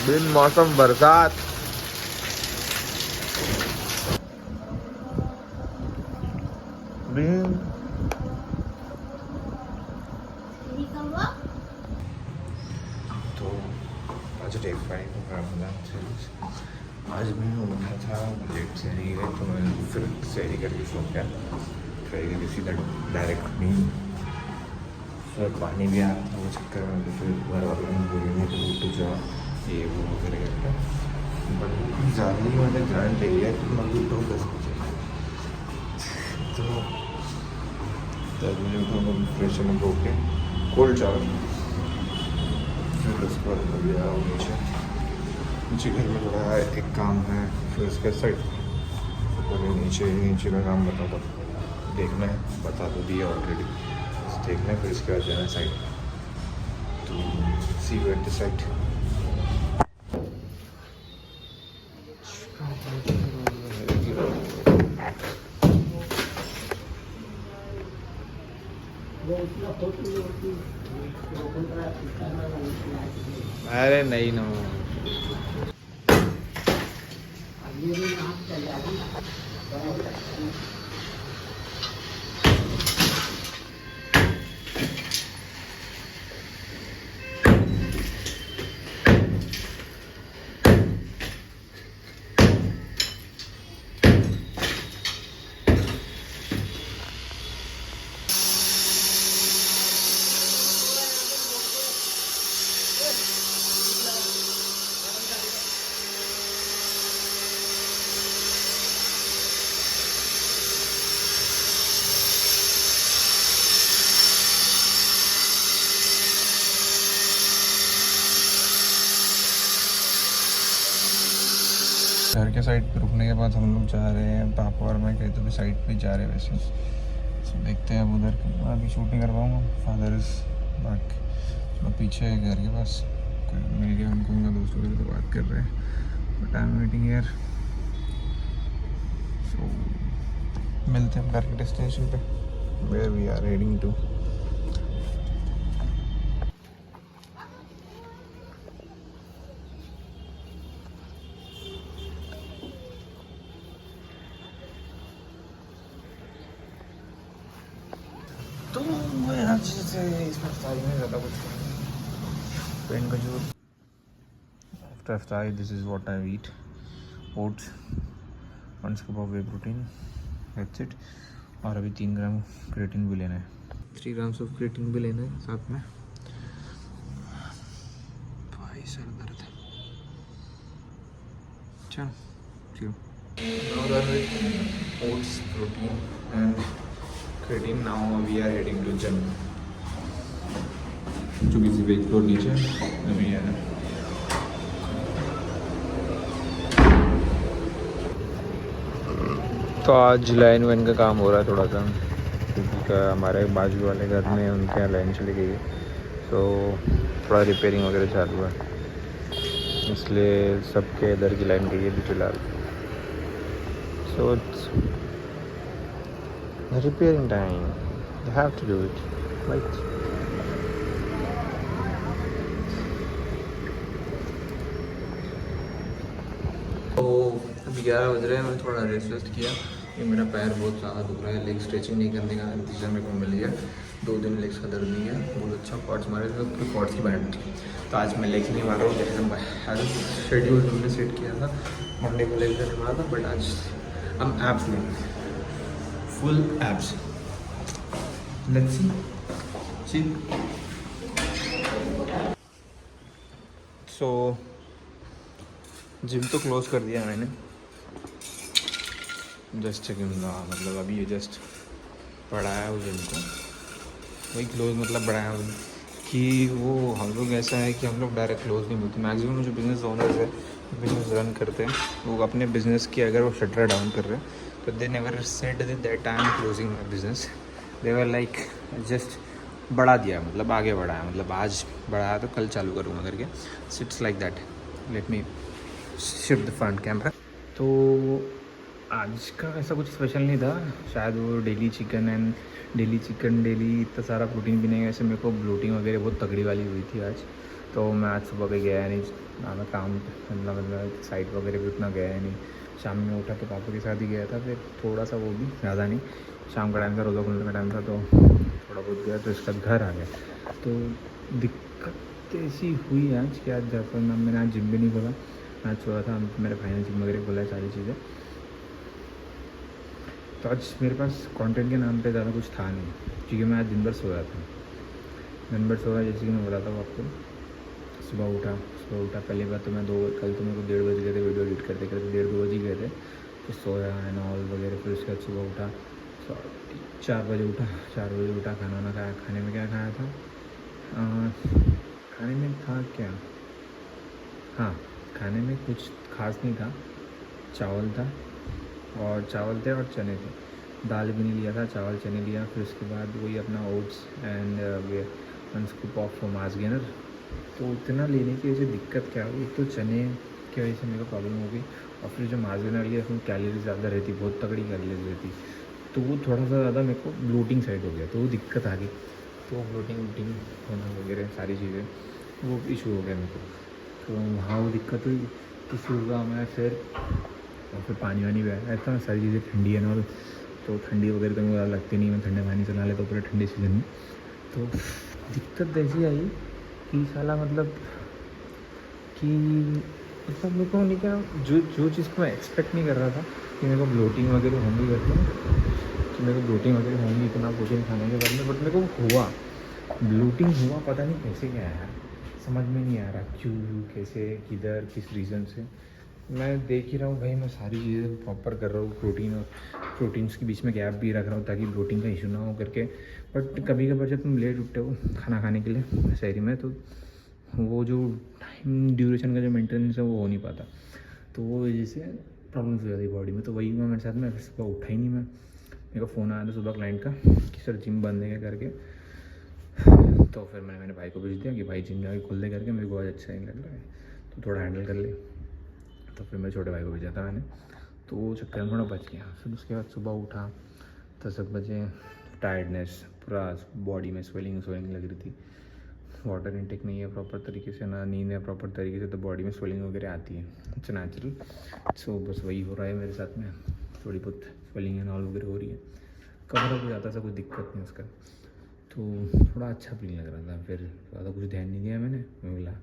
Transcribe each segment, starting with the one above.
बिन मौसम बरसात। बिन तो आज डे 5 of Ramadan series। आज मैं उठा था लेट से नहीं गए तो मैं फिर सैरी करके सो गया। सैरी करके सीधा डायरेक्ट नींद। फिर पानी भी आया था वो चक्कर में, तो फिर घर वालों ने बोलेंगे तो उठ जाओ ये वो वगैरह करके। बट ज़्यादा ही मैंने ध्यान दे लिया कि मैं उठूँ 10 बजे। तो 10 बजे उठूँगा, फ्रेश होके कोल्ड चावल, फिर उसके बाद मैं गया नीचे घर में थोड़ा एक काम है, फिर उसके साइड पूरे नीचे का काम देखना है, बता तो दिया ऑलरेडी, बस देखना है, फिर इसके बाद जाना है साइड। तो सी यू एट द साइड। अरे नहीं ना घर के साइड पे रुकने के बाद हम लोग जा रहे हैं, पापा और मैं कहीं तो भी साइड पे जा रहे हैं वैसे। तो देखते हैं अब उधर, मैं अभी शूट नहीं कर पाऊँगा, फादर इज बैक। तो पीछे है घर के पास, कोई मिल गया उनको, उनका दोस्तों से तो बात कर रहे हैं, but I am waiting here. So मिलते हैं घर के डेस्टिनेशन पे, where we are heading to. तो यहाँ से इसमें इफ्तारी में ज़्यादा कुछ पेन खजूर। आफ्टर इफ्तारी this is what I eat, oats, 1 scoop of whey protein, that's it. और अभी 3 ग्राम क्रिएटिन भी लेना है, 3 ग्राम्स ऑफ क्रिएटिन भी लेना है साथ में। भाई सर दर्द है। चलो oats, protein and creatine. Now we are heading to gym. चूँकि से वेज फ्लोर नीचे अभी है। तो आज लाइन वाइन का काम हो रहा है थोड़ा सा, क्योंकि हमारे बाजू वाले घर में उनके यहाँ लाइन चली गई है, तो थोड़ा रिपेयरिंग वगैरह चालू है, इसलिए सबके इधर की लाइन गई है अभी फिलहाल। So it's repairing time, you have to do it right. तो अभी 11 बज रहे हैं, मैं थोड़ा रेस्ट किया, ये मेरा पैर बहुत ज़्यादा दुख रहा है, लेग स्ट्रेचिंग नहीं करने का नतीजा मेरे को मिल गया। 2 दिन लेग्स का दर्द नहीं है, बहुत अच्छा क्वाड्स मारे थे, तो क्वाड्स की बैंड थी। तो आज मैं लेग्स नहीं मार रहा हूँ, जैसे शेड्यूल हमने सेट किया था, मंडे को लेग्स नहीं मारा था, बट आज हम एब्स में full abs. Let's see. So gym तो क्लोज़ कर दिया मैंने, जस्ट चेकिंग, मतलब अभी ये जस्ट बढ़ाया उस जिम को, वही क्लोज़ मतलब बढ़ाया हूँ कि वो हम लोग ऐसा है कि हम लोग डायरेक्ट क्लोज़ नहीं बोलते। मैक्सिमम जो बिज़नेस ओनर्स है, बिज़नेस रन करते हैं, वो अपने बिज़नेस की अगर वो शटर डाउन कर रहे हैं तो they never said that I am closing my business, they were like just बढ़ा दिया, मतलब आगे बढ़ाया, मतलब आज बढ़ाया तो कल चालू करूँगा करके। It's like that. Let me shift the front camera. तो आज का ऐसा कुछ स्पेशल नहीं था, शायद वो डेली चिकन डेली इतना सारा प्रोटीन पीने की वजह से मेरे को ब्लोटिंग वगैरह बहुत तगड़ी वाली हुई थी आज, तो मैं आज सुबह पे गया नहीं ना, मैं काम मतलब साइट वगैरह भी उतना गया नहीं। शाम में उठा तो पापा के साथ ही गया था, फिर थोड़ा सा, वो भी ज़्यादा नहीं, शाम का टाइम था, रोज़ा खुलने का टाइम था, तो थोड़ा बहुत गया, तो इसके बाद घर आ गया। तो दिक्कत ऐसी हुई आज कि आज जब मैंने आज जिम भी नहीं खोला, आज सोया था, मेरे भाई ने जिम वगैरह खोला है, सारी चीज़ें। तो आज मेरे पास कंटेंट के नाम पे ज़्यादा कुछ था नहीं, क्योंकि मैं आज दिन भर सोया था। दिन भर सोया, जैसे कि मैं बताता हूँ आपको। सुबह उठा पहली बात तो मैं कल तो मेरे को 1:30 बज गए थे, वीडियो एडिट करते करते 1:30-2 बज ही गए थे। फिर सोया एंड ऑल वगैरह, फिर उसके बाद सुबह उठा, 4 बजे उठा। 4 बजे उठा, खाना वाना खाया। खाने में क्या खाया था? खाने में था क्या, हाँ, खाने में कुछ खास नहीं था। चावल था, और चावल थे और चने थे। दाल भी नहीं लिया था, चावल चने लिया। फिर उसके बाद वही अपना oats and 1 scoop of mass gainer. तो इतना लेने की वजह से दिक्कत क्या हुई, एक तो चने की वजह से मेरे को प्रॉब्लम हो गई, और फिर जो मास गेनर लिया उसमें कैलोरीज ज़्यादा रहती, बहुत तगड़ी कैलोरीज रहती, तो वो थोड़ा सा ज़्यादा मेरे को ब्लोटिंग साइड हो गया, तो वो दिक्कत आ गई। तो ब्लोटिंग वोटिंग होना वगैरह सारी चीज़ें, वो इशू हो गया मेरे को। तो वहाँ वो दिक्कत हुई, इशू हुआ मैं फिर, और फिर पानी वानी भी आया था, सारी चीज़ें ठंडी है ना, तो ठंडी वगैरह तो मुझे ज़्यादा लगती नहीं, मैं ठंडे पानी चला लेता हूँ पूरे ठंडे सीजन में। तो दिक्कत ऐसी आई कि साला मतलब कि मेरे को नहीं, क्या जो चीज़ को मैं एक्सपेक्ट नहीं कर रहा था कि मेरे को ब्लोटिंग वगैरह होंगी करके, कि मेरे को ब्लोटिंग वगैरह होंगी इतना प्रोटीन खाने के बाद में, बट मेरे को हुआ, ब्लोटिंग हुआ, पता नहीं कैसे क्या है, समझ में नहीं आ रहा क्यों, कैसे, किधर, किस रीज़न से। मैं देख ही रहा हूँ भाई, मैं सारी चीज़ें प्रॉपर कर रहा हूँ, प्रोटीन और प्रोटीन्स के बीच में गैप भी रख रहा हूँ ताकि ब्लोटिंग का इशू ना हो करके। बट कभी कभार जब तुम लेट उठते हो खाना खाने के लिए शहरी में, तो वो जो टाइम ड्यूरेशन का जो मेंटेनेंस है वो हो नहीं पाता, तो वो वजह से प्रॉब्लम्स हो जाती बॉडी में। तो वही हुआ मेरे साथ में, सुबह उठा ही नहीं मैं। मेरे को फ़ोन आया था सुबह क्लाइंट का कि सर जिम बंद है करके। तो फिर मैंने मेरे भाई को भेज दिया कि भाई जिम जाके खोल दे करके, मेरे को आज अच्छा नहीं लग रहा है, तो थोड़ा हैंडल कर ले। तो फिर मेरे छोटे भाई को भेजा था मैंने, तो वो चक्कर में थोड़ा बच गया। फिर उसके बाद सुबह उठा 10 बजे, टायर्डनेस, पूरा बॉडी में स्वेलिंग लग रही थी। वाटर इनटेक नहीं है प्रॉपर तरीके से, ना नींद है प्रॉपर तरीके से, तो बॉडी में स्वेलिंग वगैरह आती है, इट्स नेचुरल। सो बस वही हो रहा है मेरे साथ में, थोड़ी बहुत स्वेलिंग एंड ऑल वगैरह हो रही है। कवर अप हो जाता सा, कोई दिक्कत नहीं उसका। तो थोड़ा अच्छा फील लग रहा था, फिर ज़्यादा कुछ ध्यान नहीं दिया मैंने बोला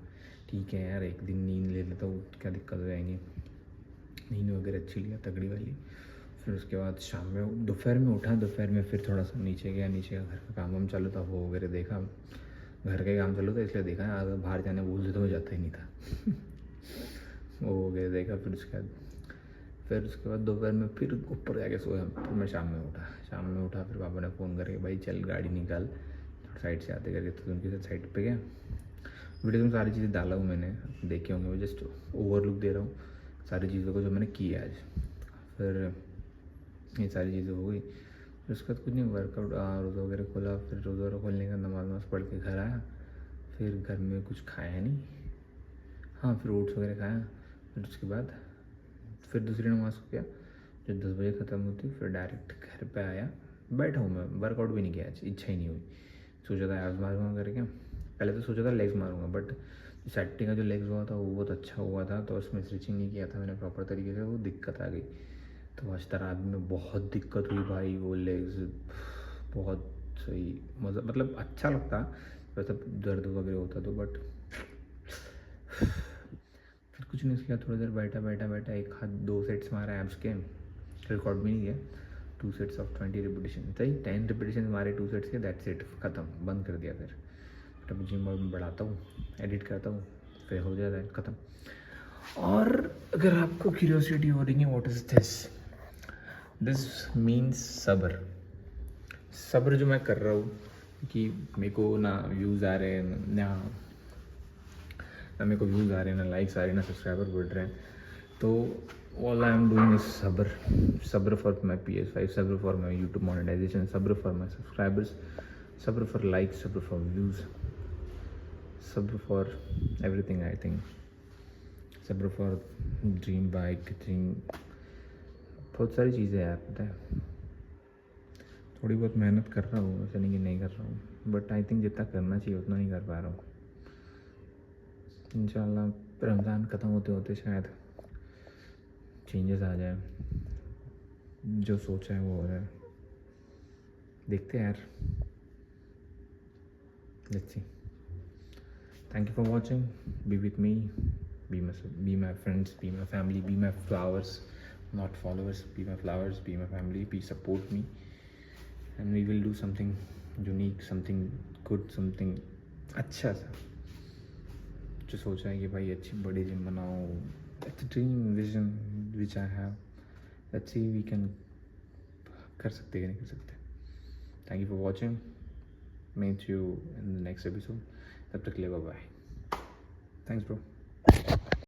ठीक है यार, एक दिन नींद ले लेता हूँ, क्या दिक्कत हो जाएंगी। नींद वगैरह अच्छी लिया, तगड़ी वाली। फिर उसके बाद शाम में, दोपहर में उठा, दोपहर में फिर थोड़ा सा नीचे गया, नीचे का घर का काम वाम चालू था, वो वगैरह देखा, घर का काम चालू था इसलिए देखा, अगर बाहर जाने बोलते तो मैं जाता ही नहीं था। वो वगैरह देखा। फिर उसके बाद दोपहर में फिर ऊपर जाके सोया। फिर मैं शाम में उठा, फिर पापा ने फ़ोन करके भाई चल गाड़ी निकाल, साइड से आते करके, तो उनके साथ साइड पे गया। वीडियो में सारी चीज़ें डाला हूँ मैंने, देखे होंगे, मैं जस्ट ओवरलुक दे रहा हूँ सारी चीज़ों को जो मैंने की आज। फिर ये सारी चीज़ें हो गई। फिर उसके बाद कुछ नहीं, वर्कआउट, रोज़ा वगैरह खोला। फिर रोज़ा वगैरह खोलने का नमाज़ पढ़ के घर आया। फिर घर में कुछ खाया नहीं, हाँ, फिर ओट्स वगैरह खाया। फिर उसके बाद फिर दूसरी नमाज़ को गया, जब 10 बजे ख़त्म होती, फिर डायरेक्ट घर पे आया, बैठा हूँ मैं, वर्कआउट भी नहीं किया आज, इच्छा ही नहीं हुई। सोचा था एब्स मारूंगा करके, पहले तो सोचा था लेग्स मारूंगा, बट सैटरडे का जो लेग्स हुआ था वो बहुत अच्छा हुआ था, तो उसमें स्ट्रेचिंग नहीं किया था मैंने प्रॉपर तरीके से, वो दिक्कत आ गई। तो आज रात में बहुत दिक्कत हुई भाई, वो लेग्स बहुत सही, मज़ा, मतलब अच्छा लगता वैसे, दर्द वगैरह होता तो, बट फिर कुछ नहीं किया, थोड़ी देर बैठा, एक हाथ 2 सेट्स मारा एब्स के, रिकॉर्ड भी नहीं किया। 2 सेट्स ऑफ 20 रिपीटेशन, सही 10 रिपीटेशन मारे 2 सेट्स के, दैट्स इट, ख़त्म, बंद कर दिया। फिर अब जिम में बढ़ाता हूँ, एडिट करता हूँ, फिर हो जाता है ख़त्म। और अगर आपको क्यूरियोसिटी हो रही है व्हाट इज़ दिस मीन्स सब्र। सब्र जो मैं कर रहा हूँ कि मेरे को ना व्यूज़ आ रहे हैं, ना मेरे को व्यूज़ आ रहे हैं, ना लाइक्स आ रहे हैं, ना सब्सक्राइबर बढ़ रहे हैं, तो all I am doing is सब्र फॉर माई PS5, सब्र फॉर माई यूट्यूब मोनेटाइजेशन, सब्र फॉर माई सब्सक्राइबर्स, सब्र फॉर लाइक्स, सब्र फॉर व्यूज़, सब्र फॉर एवरीथिंग आई थिंक, सब्र फॉर ड्रीम बाइक, ड्रीम, बहुत सारी चीज़ें यार, पता है। थोड़ी बहुत मेहनत कर रहा हूँ, ऐसा नहीं कि नहीं कर रहा हूँ, बट आई थिंक जितना करना चाहिए उतना नहीं कर पा रहा हूँ। इंशाल्लाह रमज़ान ख़त्म होते होते शायद चेंजेस आ जाए, जो सोचा है वो हो जाए। देखते हैं यार, let's see. Thank you for watching, B with me, be my friends, be my family, be my flowers, not followers, be my flowers, be my family, be support me, and we will do something unique, something good, something अच्छा सा, जो सोचा है कि भाई अच्छी बड़ी gym बनाओ। It's dream vision which I have, let's see we can कर सकते कि नहीं कर सकते। Thank you for watching, meet you in the next episode, तब तक के लिए बाय बाय। Thanks bro.